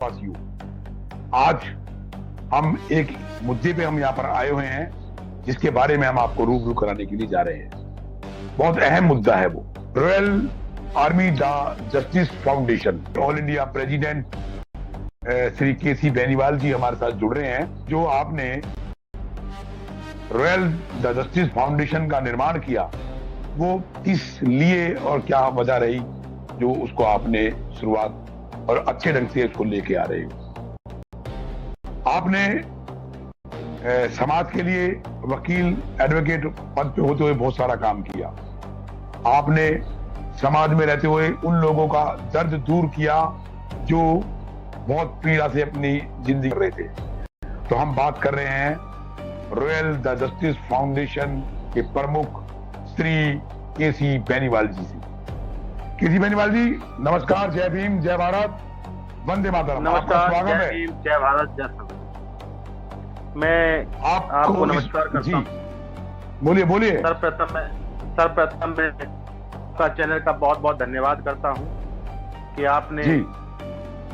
वासियों, आज हम एक मुद्दे पे हम यहाँ पर आए हुए हैं जिसके बारे में हम आपको रूबरू कराने के लिए जा रहे हैं। बहुत अहम मुद्दा है वो। Royal Army the Justice Foundation, all India president Shri KC. Beniwal ji हमारे साथ जुड़ रहे हैं। जो आपने रॉयल द जस्टिस फाउंडेशन का निर्माण किया वो किस लिए और क्या वजह रही जो उसको आपने शुरुआत और अच्छे ढंग से इसको लेके आ रहे हो। आपने समाज के लिए वकील एडवोकेट पद पे होते हुए बहुत सारा काम किया। आपने समाज में रहते हुए उन लोगों का दर्द दूर किया जो बहुत पीड़ा से अपनी जिंदगी कर रहे थे। तो हम बात कर रहे हैं रॉयल द जस्टिस फाउंडेशन के प्रमुख श्री के.सी. बेनीवाल जी से। के.सी. बेनीवाल जी नमस्कार, जय भीम, जय भारत, वंदे मातरम। नमस्कार, जय भीम, जय भारत, जय संविधान। मैं आपको नमस्कार करता हूँ। बोलिए बोलिए। सर्वप्रथम मैं आपका चैनल का बहुत बहुत धन्यवाद करता हूँ कि आपने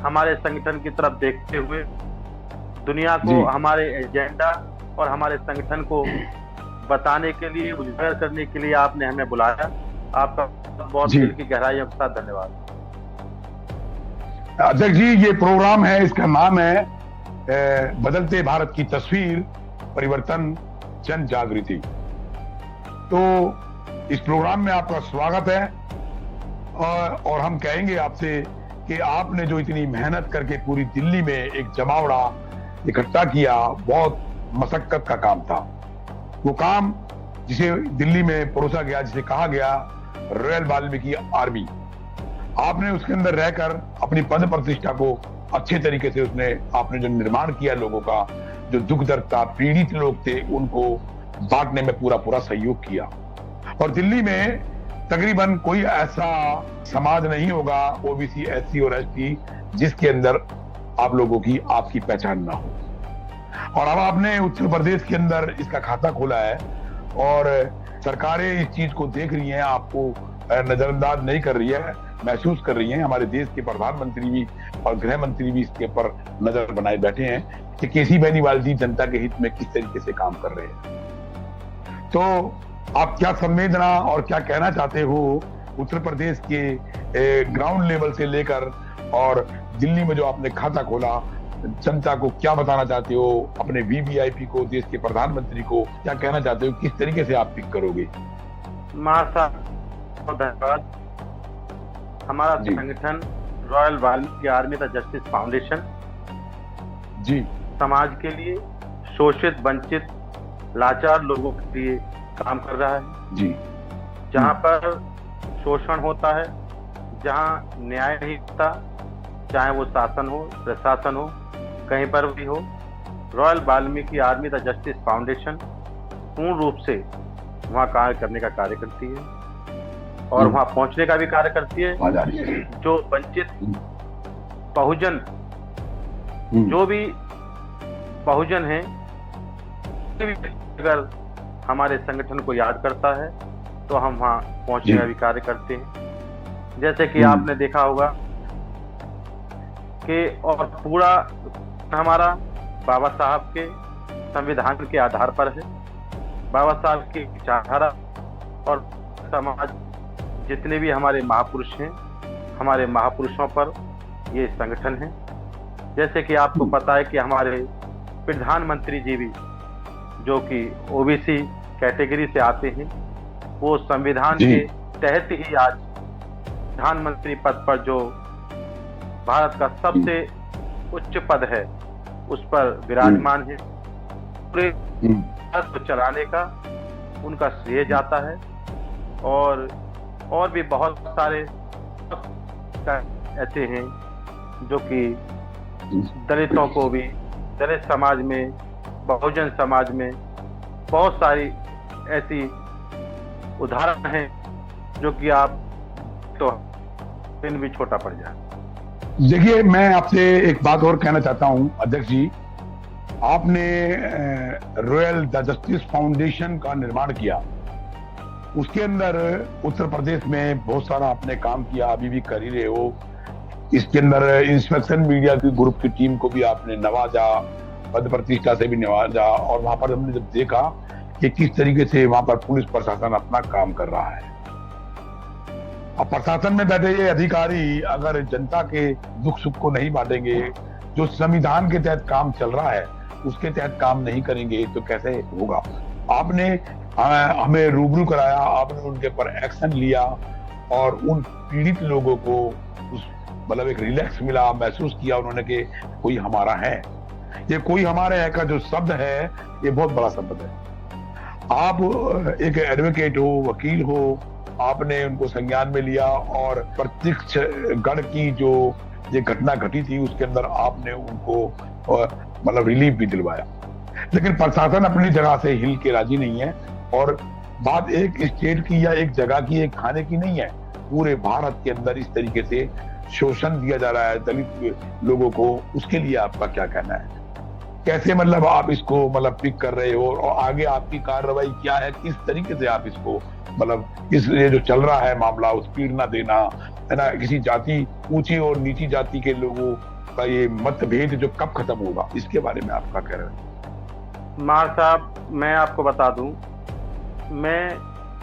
हमारे संगठन की तरफ देखते हुए दुनिया को हमारे एजेंडा और हमारे संगठन को बताने के लिए, उजागर करने के लिए आपने हमें बुलाया। आपका बहुत दिल की गहराइयों के साथ धन्यवाद। अध्यक्ष जी, ये प्रोग्राम है, इसका नाम है बदलते भारत की तस्वीर, परिवर्तन, जन जागृति। तो इस प्रोग्राम में आपका स्वागत है और हम कहेंगे आपसे कि आपने जो इतनी मेहनत करके पूरी दिल्ली में एक जमावड़ा इकट्ठा किया, बहुत मशक्कत का काम था। वो काम जिसे दिल्ली में परोसा गया, जिसे कहा गया रॉयल वाल्मीकि आर्मी, आपने उसके अंदर रहकर अपनी पद प्रतिष्ठा को अच्छे तरीके से आपने जो निर्माण किया, लोगों का जो दुख दर्द था, पीड़ित लोग थे, उनको बांटने में पूरा सहयोग किया। और दिल्ली में तकरीबन कोई ऐसा समाज नहीं होगा, ओबीसी, एससी और एसटी, जिसके अंदर आप लोगों की आपकी पहचान ना हो। और अब आपने उत्तर प्रदेश के अंदर इसका खाता खोला है और सरकारें इस चीज को देख रही हैं, आपको नजरअंदाज नहीं कर रही है, महसूस कर रही हैं। हमारे देश के प्रधानमंत्री भी और गृह मंत्री भी इसके ऊपर नजर बनाए बैठे हैं कि के.सी. बेनीवाल जी जनता के हित में किस तरीके से काम कर रहे हैं। तो आप क्या संवेदना और क्या कहना चाहते हो उत्तर प्रदेश के ग्राउंड लेवल से लेकर और दिल्ली में जो आपने खाता खोला, जनता को क्या बताना चाहते हो, अपने वीवीआईपी को, देश के प्रधानमंत्री को क्या कहना चाहते हो, किस तरीके से आप पिक करोगे? धन्यवाद। हमारा संगठन Royal Valmiki Army the Justice Foundation ji समाज के लिए, शोषित, वंचित, लाचार लोगों के लिए काम कर रहा है। जी जहाँ पर शोषण होता है, जहाँ न्याय नहीं होता, चाहे वो शासन हो, प्रशासन हो, कहीं पर भी हो, royal Valmiki Army the Justice foundation पूर्ण रूप से वहाँ कार्य करने का कार्य करती है और वहाँ पहुँचने का भी कार्य करती है। जो वंचित बहुजन, जो भी बहुजन है, अगर हमारे संगठन को याद करता है तो हम वहाँ पहुँचने का भी कार्य करते हैं। जैसे कि आपने देखा होगा कि और पूरा हमारा बाबा साहब के संविधान के आधार पर है। बाबा साहब की विचारधारा और समाज, जितने भी हमारे महापुरुष हैं, हमारे महापुरुषों पर ये संगठन है। जैसे कि आपको पता है कि हमारे प्रधानमंत्री जी भी, जो कि ओबीसी कैटेगरी से आते हैं, वो संविधान के तहत ही आज प्रधानमंत्री पद पर, जो भारत का सबसे उच्च पद है, उस पर विराजमान है। पूरे भारत को चलाने का उनका श्रेय जाता है। और भी बहुत सारे ऐसे हैं जो कि दलितों को भी, दलित समाज में, बहुजन समाज में बहुत सारी ऐसी उदाहरण हैं जो कि आप तो दिन भी छोटा पड़ जाए। देखिए, मैं आपसे एक बात और कहना चाहता हूं अध्यक्ष जी। आपने रॉयल द जस्टिस फाउंडेशन का निर्माण किया, उसके अंदर उत्तर प्रदेश में बहुत सारा आपने काम किया, अभी भी कर ही रहे हो। इसके अंदर इंस्पेक्शन मीडिया की ग्रुप की टीम को भी आपने नवाजा, पद प्रतिष्ठा से भी नवाजा, और वहां पर हमने जब देखा कि किस तरीके से वहां पर पुलिस प्रशासन अपना काम कर रहा है। अब प्रशासन में बैठे ये अधिकारी अगर जनता के दुख सुख को नहीं बांटेंगे, जो संविधान के तहत काम चल रहा है उसके तहत काम नहीं करेंगे तो कैसे होगा। आपने हमें रूबरू कराया, आपने उनके ऊपर एक्शन लिया और उन पीड़ित लोगों को मतलब एक रिलैक्स मिला, महसूस किया उन्होंने कि कोई हमारा है। ये कोई हमारे है का जो शब्द है ये बहुत बड़ा शब्द है। आप एक एडवोकेट हो, वकील हो, आपने उनको संज्ञान में लिया और प्रत्यक्ष गढ़ की जो ये घटना घटी थी उसके अंदर आपने उनको मतलब रिलीफ भी दिलवाया। लेकिन प्रशासन अपनी जगह से हिल के राजी नहीं है, और बात एक स्टेट की या एक जगह की, एक खाने की नहीं है। पूरे भारत के अंदर इस तरीके से शोषण दिया जा रहा है दलित लोगों को, उसके लिए आपका क्या कहना है? कैसे मतलब आप इसको मतलब पिक कर रहे हो, और आगे आपकी कार्रवाई क्या है? किस तरीके से आप इसको मतलब इस ये जो चल रहा है मामला, उत्पीड़ना देना है ना, किसी जाति, ऊंची और नीची जाति के लोगों का ये मतभेद जो कब खत्म होगा, इसके बारे में आप क्या कह रहे हैं? मार साहब, मैं आपको बता दूं, मैं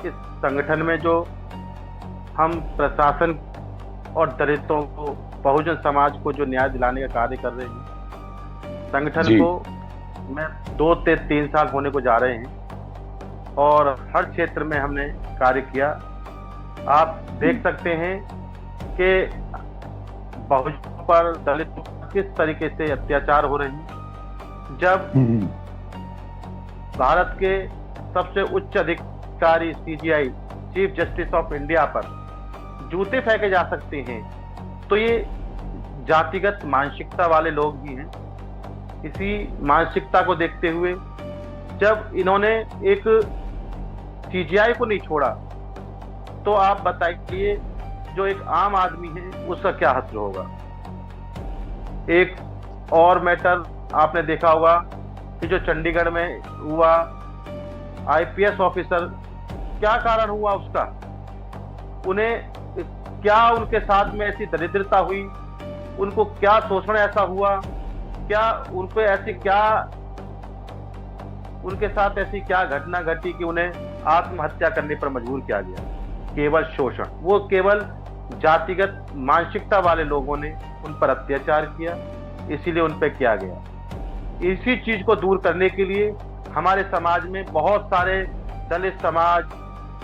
इस संगठन में जो हम प्रशासन और दलितों को, बहुजन समाज को जो न्याय दिलाने का कार्य कर रहे हैं, संगठन को मैं 2 से 3 साल होने को जा रहे हैं और हर क्षेत्र में हमने कार्य किया। आप देख सकते हैं कि बहुजनों पर, दलितों पर किस तरीके से अत्याचार हो रहे हैं। जब भारत के सबसे उच्च अधिकारी CGI, chief justice of India पर जूते फेंके जा सकते हैं, तो ये जातिगत मानसिकता वाले लोग भी हैं। इसी मानसिकता को देखते हुए जब इन्होंने एक सीजीआई को नहीं छोड़ा, तो आप बताइए जो एक आम आदमी है उसका क्या हश्र होगा। एक और मैटर आपने देखा होगा कि जो चंडीगढ़ में हुआ, आईपीएस ऑफिसर, क्या कारण हुआ उसका? उन्हें क्या उनके साथ में ऐसी दरिद्रता हुई, उनको क्या शोषण ऐसा हुआ, क्या उनको ऐसी क्या उनके साथ ऐसी क्या घटना घटी कि उन्हें आत्महत्या करने पर मजबूर किया गया? केवल शोषण। वो केवल जातिगत मानसिकता वाले लोगों ने उन पर अत्याचार किया, इसीलिए उन पर किया गया। इसी चीज को दूर करने के लिए हमारे समाज में बहुत सारे दलित समाज,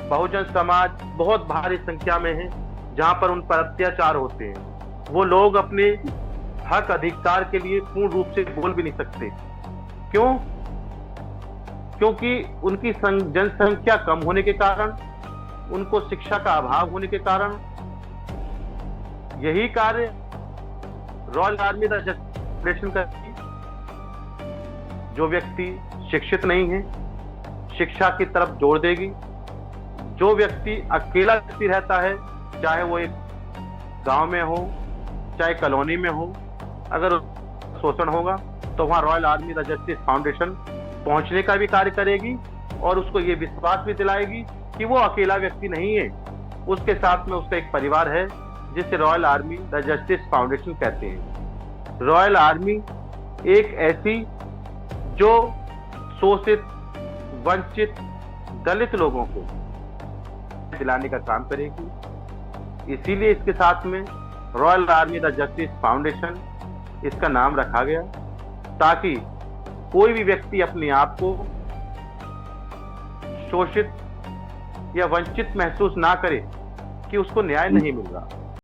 बहुजन समाज बहुत भारी संख्या में है जहां पर उन पर अत्याचार होते हैं। वो लोग अपने हक अधिकार के लिए पूर्ण रूप से बोल भी नहीं सकते। क्यों? क्योंकि उनकी जनसंख्या कम होने के कारण, उनको शिक्षा का अभाव होने के कारण। यही कार्य रॉयल आर्मी रजिस्ट्रेशन करती। जो व्यक्ति शिक्षित नहीं है, शिक्षा की तरफ जोर देगी। जो व्यक्ति अकेला व्यक्ति रहता है, चाहे वो एक गांव में हो चाहे कॉलोनी में हो, अगर शोषण होगा तो वहां रॉयल आर्मी जस्टिस फाउंडेशन पहुंचने का भी कार्य करेगी और उसको ये विश्वास भी दिलाएगी कि वो अकेला व्यक्ति नहीं है, उसके साथ में उसका एक परिवार है जिसे रॉयल आर्मी जस्टिस फाउंडेशन कहते हैं। रॉयल आर्मी एक ऐसी जो शोषित, वंचित, दलित लोगों को दिलाने का काम करेगी। इसीलिए इसके साथ में रॉयल आर्मी जस्टिस फाउंडेशन इसका नाम रखा गया, ताकि कोई भी व्यक्ति अपने आप को शोषित या वंचित महसूस ना करे कि उसको न्याय नहीं मिल रहा।